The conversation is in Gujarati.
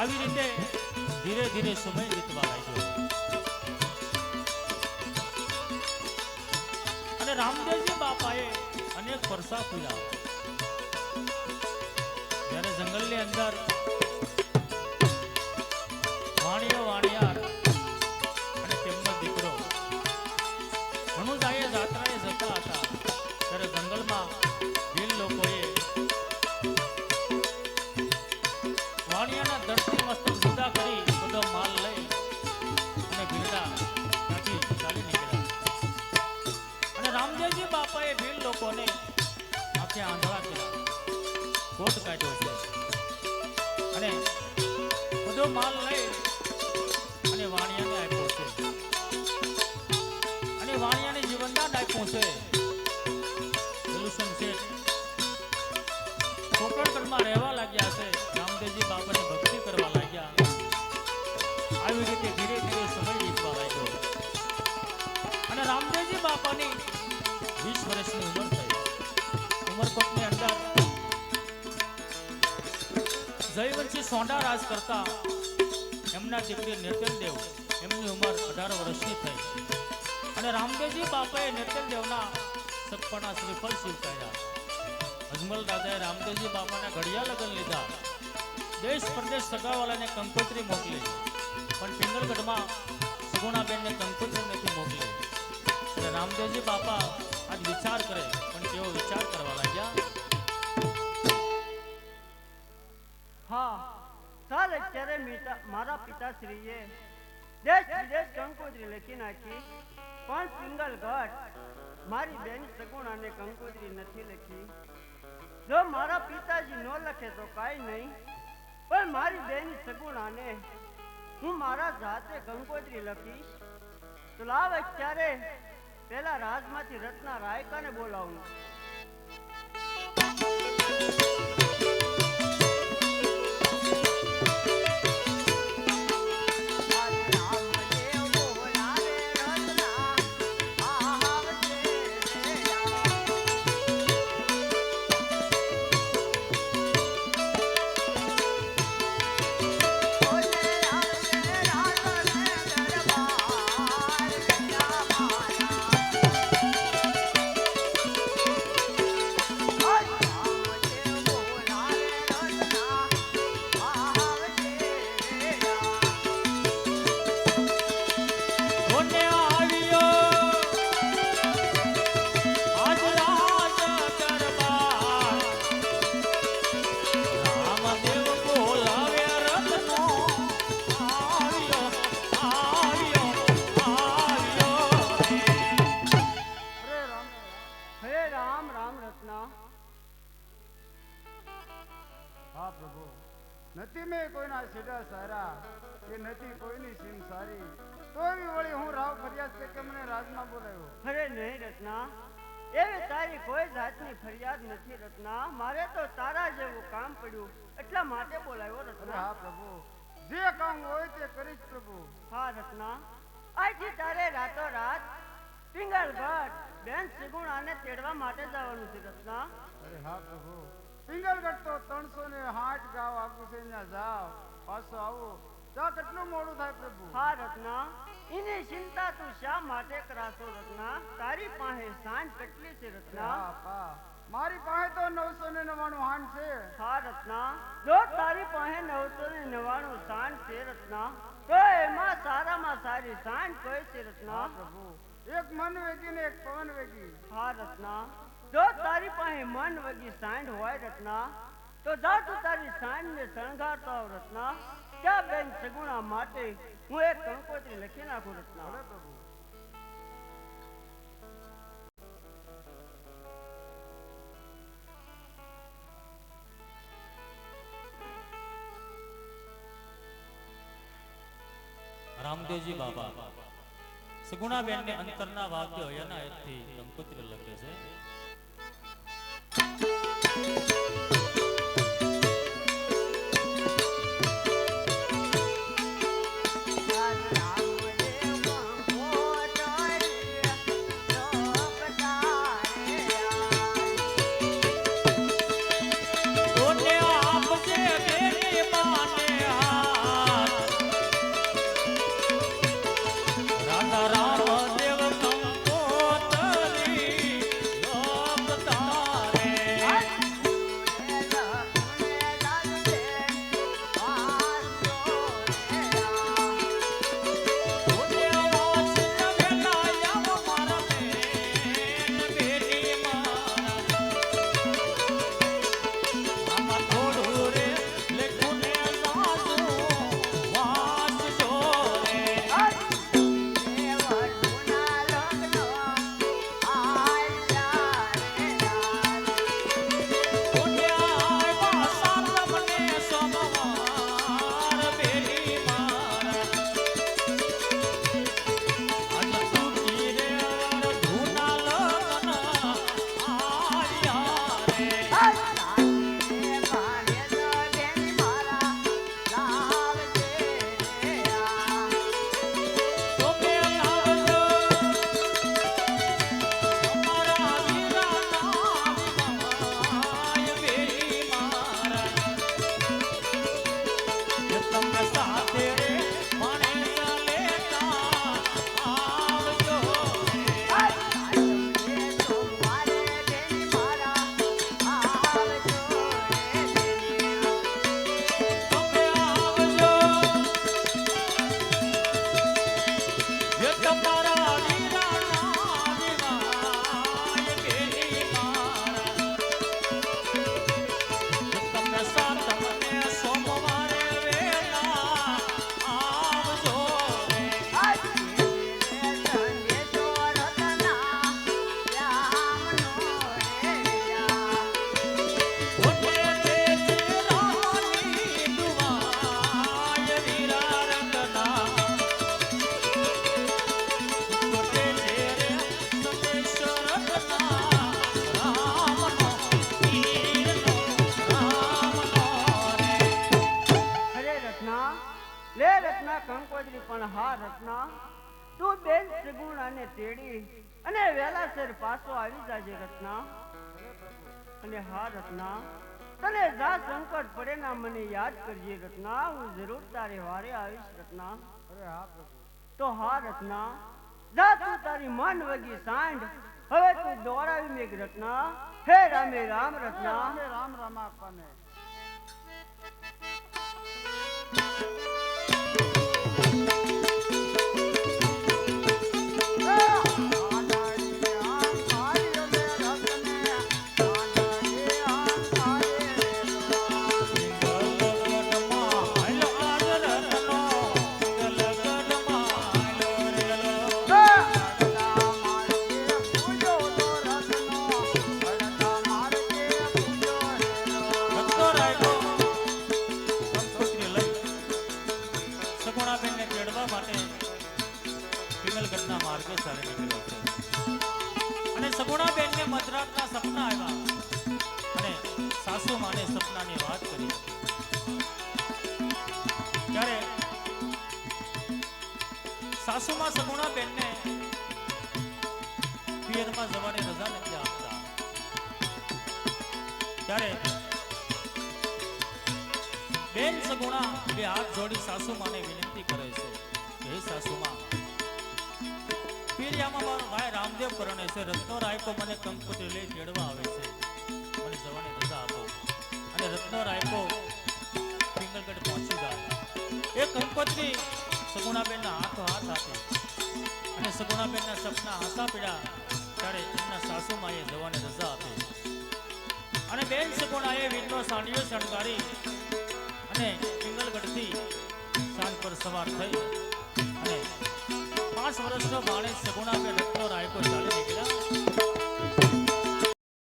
આવી રીતે ધીરે ધીરે સમય વીતવા લાગ્યો અને રામદેવજી બાપાએ અનેક પરસા પૂર્યા. જ્યારે જંગલની અંદર વાણિયાર અને તેમનો દીકરો હનુજાએ જાત્રાએ જતા હતા ત્યારે જંગલમાં ભીલ લોકોએ વાણિયાના ધરતી મસ્તક જુદા કરી બધો માલ લઈ અને ભીલડા ત્યાંથી ચાલી નીકળ્યા અને રામદેવજી બાપાએ ભીલ લોકોને આંખે આંધળા કર્યા, કોટ કાઢ્યો છે અને બધો માલ લઈ અને વાણિયાને આપ્યો છે અને વાણિયાને જીવનદાન આપ્યું છે. કોકણગઢમાં રહેવા લાગ્યા છે, રામદેવજી બાપાને ભક્તિ કરવા લાગ્યા. આવી રીતે ધીરે ધીરે સમય વીતવા લાગ્યો અને રામદેવજી બાપાની 20 વર્ષની ઉંમર થઈ. ઉમરકોટની અંદર જયવંશી સોંડા રાજ કરતા એમના દીકરી નેતનદેવ એમની ઉંમર 18 વર્ષની થઈ અને રામદેવજી બાપાએ નેતનદેવના સગપણા શ્રીફળ સ્વીકાર્યા. અજમલ રાજાએ રામદેવજી બાપાના ઘડિયા લગ્ન લીધા. દેશ પ્રદેશ સગાવાલાને કંકોત્રી મોકલી પણ પિંગલગઢમાં સગુણાબેનને કંકોત્રી નથી મોકલી. અને રામદેવજી બાપા આજ વિચાર કરે પણ તેઓ વિચાર કરવા લાગ્યા. હા, ચાલ અત્યારે મારા પિતાશ્રીએ દેશ વિદેશ કંકોત્રી લખી નાખી પણ પિંગલગઢ મારી બેન સગુણાને કંકોત્રી નથી લખી. જો મારા પિતાજી નો લખે તો કાઈ નહીં, પણ મારી બેન સગુણાને હું મારા જાતે કંકોત્રી લખીશ. તો લાવ અત્યારે પેલા રાજમાંથી રત્ના રાયકાને બોલાવું. હા પ્રભુ, નથી મેં કોઈના સીધા સારા કે નથી કોઈની સીમ સારી, તો એવી વળી હું રાવ ફરિયાદ છે કે મને રાજમાં બોલાવ્યો. અરે નહીં રત્ના, એવી તારી કોઈ જાતની ફરિયાદ નથી રત્ના. મારે તો તારા જેવું કામ પડ્યું એટલા માટે બોલાવ્યો રત્ના. હા પ્રભુ, જે કામ હોય તે કરીશ પ્રભુ. હા રત્ના, આજથી તારે રાતો રાત પિંગલગઢ બેન સગુણાને તેડવા માટે જવાનું છે રત્ના. અરે હા પ્રભુ, પિંગલગઢ તો 360 ગાવ આપ્યું છે, ત્યાં જાવ પાછો આવો તો કેટલું મોડું થાય પ્રભુ. હા રત્ના, એની ચિંતા તું શા માટે કરાશો રત્ના? તારી પાસે સાંજ કેટલી છે રત્ના? મારી પાસે તો 999 હાન છે. હા રત્ના, જો તારી પાસે 999 સાંજ છે રત્ના, તો એમાં સારામાં સારી સાંજ કઈ છે રત્ના? પ્રભુ, એક મન વેગી ને એક પવન વેગી. હા રત્ના, જો તારી પાસે મન વગી સાંડ હોય રત્ના, તો જા તું તારી સાંડ ને શણગારતો આવ રત્ના. ક્યાં બેન સગુણા માટે હું એક કંકોત્રી લખી નાખું રત્ના. પ્રભુ, રામદેવજી બાબા સગુણાબેનને અંતરના વાક્ય હયાના હેતથી કંકોત્રી લખે છે. આપજે બેની માને હા લે રત્ના કંકોત્રી પણ હા રત્ના તું બેન સગુણાને તેડી અને વેલાસર પાછો આવી જાજે રત્ના. અને હા રત્ના તને જા સંકટ પડે ના મને યાદ કરજે રત્ના, હું જરૂર તારે વારે આવીશ રત્ના. અરે હા પ્રભુ. તો હા રત્ના જા તું તારી મન વગી સાંડ હવે તું દોડાવી મેઘ રત્ના. હે રામે રામ રત્ના. રામે રામ રામ આપવાને. અને સગુણાબેન ને મધરાતના સપના આવ્યા અને સાસુ માને સપનાની વાત કરી. ત્યારે સાસુમાં સગુણાબેન ને પિયરમાં જવાની રજા નથી આપતા. ત્યારે બેન સગુણા બે હાથ જોડી સાસુ માને વિનંતી કરે છે, હે સાસુમાં પીરિયામાં મારો ભાઈ રામદેવ પરણે છે, રત્નો રાયકો મને કંકોત્રી લઈ તેડવા આવે છે, મને જવાની રજા આપો. અને રત્નો રાયકો પિંગલગઢ પહોંચી જાય. એ કંકોત્રી સગુણાબેનના હાથો હાથ આપે અને સગુણાબેનના સપના હાંસા પીડા ત્યારે એમના સાસુમાએ જવાની રજા આપે. અને બેન સગુણાએ વીરનો સાંડિયો શણગારી અને પિંગલગઢથી સાંજ પર સવાર થઈ અને 5 વર્ષનો માણસ સગુણાબેન રત્નો રાયકો